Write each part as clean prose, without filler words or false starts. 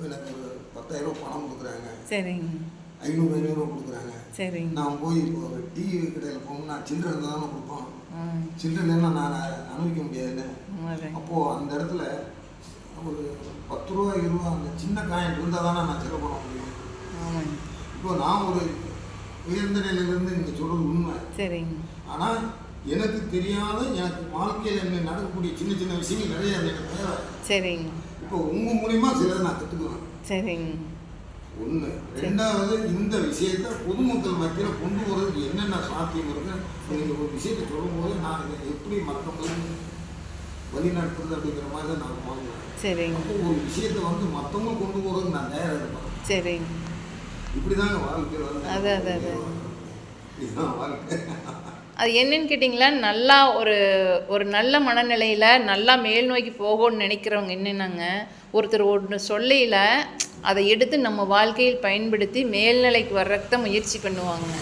எனக்கு ஒரு 10,000 பணம் கொடுக்குறாங்க. சரிங்க. 500 கொடுக்குறாங்க. சரிங்க. நான் போய் இப்போ ஒரு டீ கடையில் போகணும்னா சில்லறை இருந்தால் தானே கொடுப்போம். சில்லறை இல்லைன்னா நான் அனுபவிக்க முடியாதுன்னு. அப்போது அந்த இடத்துல ஒரு 10 ரூபா 20 ரூபா அந்த சின்ன காயின் இருந்தால் தானே நான் செலவு பண்ண முடியும். இப்போ நான் ஒரு உயர்ந்த நிலையிலேருந்து நீங்கள் சொல்கிறது உண்மை. சரிங்க. ஆனால் எனக்கு தெரியாத எனக்கு வாழ்க்கையில் என்ன நடக்கக்கூடிய சின்ன சின்ன விஷயங்கள் நிறைய எனக்கு தேவை. சரிங்க. இப்போ உங்கள் மூலிமா சிலதை நான் கற்றுக்குவேன். சரிங்க. ஒன்று. ரெண்டாவது, இந்த விஷயத்தை பொதுமக்கள் மத்தியில் கொண்டு போகிறதுக்கு என்னென்ன சாத்தியம் இருக்குது, நீங்கள் ஒரு விஷயத்தை சொல்லும்போது நான் இதை எப்படி மற்றவங்களுக்கு வழி நடத்துறது அப்படிங்கிற மாதிரி தான் நான் வாங்குவேன். சரிங்க. அப்போ ஒரு விஷயத்தை வந்து மற்றவங்க கொண்டு போகிறதுக்கு நான் தயாராக இருப்பேன். சரிங்க. இப்படி தாங்க வாழ்க்கையில் வந்து இதுதான் வாழ்க்கை. அது என்னன்னு கேட்டிங்களா, நல்லா ஒரு நல்ல மனநிலையில் நல்லா மேல் நோக்கி போகணும்னு நினைக்கிறவங்க என்னென்னாங்க, ஒருத்தர் ஒன்று சொல்லையில் அதை எடுத்து நம்ம வாழ்க்கையில் பயன்படுத்தி மேல்நிலைக்கு வர்றதுக்கு தான் முயற்சி பண்ணுவாங்க.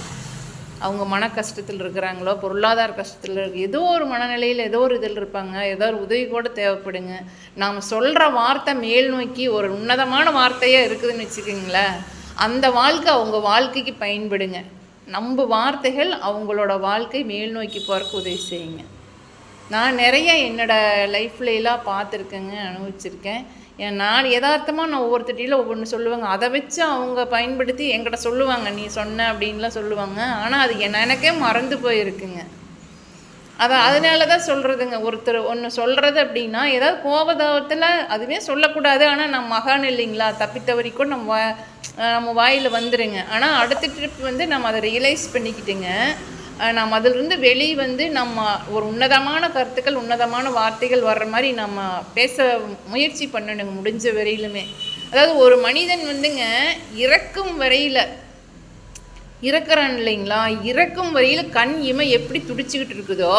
அவங்க மன கஷ்டத்தில் இருக்கிறாங்களோ, பொருளாதார கஷ்டத்தில் ஏதோ ஒரு மனநிலையில் ஏதோ ஒரு இதில் இருப்பாங்க, ஏதோ ஒரு உதவி கூட தேவைப்படுங்க. நாம் சொல்கிற வார்த்தை மேல் நோக்கி ஒரு உன்னதமான வார்த்தையாக இருக்குதுன்னு வச்சுக்கோங்களேன், அந்த வாழ்க்கை அவங்க வாழ்க்கைக்கு பயன்படுங்க. நம்ம வார்த்தைகள் அவங்களோட வாழ்க்கை மேல் நோக்கி போகிறக்கு உதவி செய்யுங்க. நான் நிறைய என்னோடய லைஃப்லாம் பார்த்துருக்கேங்க, அனுபவிச்சிருக்கேன். நான் யதார்த்தமாக நான் ஒவ்வொருத்தட்டியில் ஒவ்வொன்று சொல்லுவாங்க, அதை வச்சு அவங்க பயன்படுத்தி என்கிட்ட சொல்லுவாங்க, நீ சொன்ன அப்படின்லாம் சொல்லுவாங்க. ஆனால் அது எனக்கே மறந்து போயிருக்குங்க. அதனால தான் சொல்கிறதுங்க, ஒருத்தர் ஒன்று சொல்கிறது அப்படின்னா ஏதாவது கோபதாபத்தில் அதுவே சொல்லக்கூடாது. ஆனால் நம்ம மகான் இல்லைங்களா, தப்பித்தவரைக்கும் நம்ம வாயில் வந்துடுங்க. ஆனால் அடுத்த ட்ரிப் வந்து நம்ம அதை ரியலைஸ் பண்ணிக்கிட்டுங்க, நம்ம அதிலிருந்து வெளியே வந்து நம்ம ஒரு உன்னதமான கருத்துக்கள் உன்னதமான வார்த்தைகள் வர்ற மாதிரி நம்ம பேச முயற்சி பண்ணணுங்க முடிஞ்ச வரையிலுமே. அதாவது ஒரு மனிதன் வந்துங்க இறக்கும் வரையில் இறக்குறான் இல்லைங்களா, இறக்கும் வரையில் கண் இமை எப்படி துடிச்சிக்கிட்டு இருக்குதோ,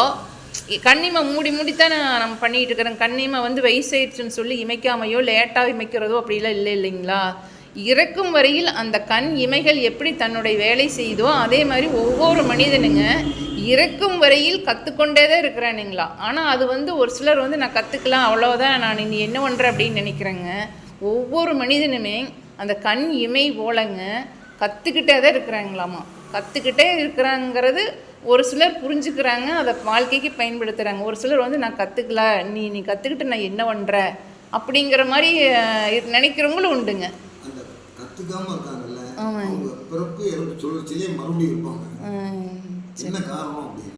கண்ணிமை மூடித்தான் நம்ம பண்ணிக்கிட்டு இருக்கிறோம். கண்ணிமை வந்து வயசாயிடுச்சுன்னு சொல்லி இமைக்காமையோ லேட்டாக இமைக்கிறதோ அப்படிலாம் இல்லைங்களா. இறக்கும் வரையில் அந்த கண் இமைகள் எப்படி தன்னுடைய வேலை செய்தோ அதே மாதிரி ஒவ்வொரு மனிதனுங்க இறக்கும் வரையில் கற்றுக்கொண்டே தான் இருக்கிறானுங்களா. ஆனால் அது வந்து ஒரு சிலர் வந்து நான் கற்றுக்கலாம் அவ்வளோதான், நான் இனி என்ன பண்ணுறேன் அப்படின்னு நினைக்கிறேங்க. ஒவ்வொரு மனிதனுமே அந்த கண் இமை போலங்க கற்றுக்கிட்டே தான் இருக்கிறாங்களாமா. கற்றுக்கிட்டே இருக்கிறாங்கிறது ஒரு சிலர் புரிஞ்சுக்கிறாங்க, அதை வாழ்க்கைக்கு பயன்படுத்துகிறாங்க. ஒரு சிலர் வந்து நான் கற்றுக்கல, நீ கற்றுக்கிட்டு நான் என்ன பண்ணுற அப்படிங்கிற மாதிரி நினைக்கிறவங்களும் உண்டுங்க. கற்றுக்காமல் இருக்காங்கல்ல, அவங்க பிறப்பு இறப்பு சுழற்சியிலே மறுபடியும் இருப்பாங்க. என்ன காரணம் அப்படி?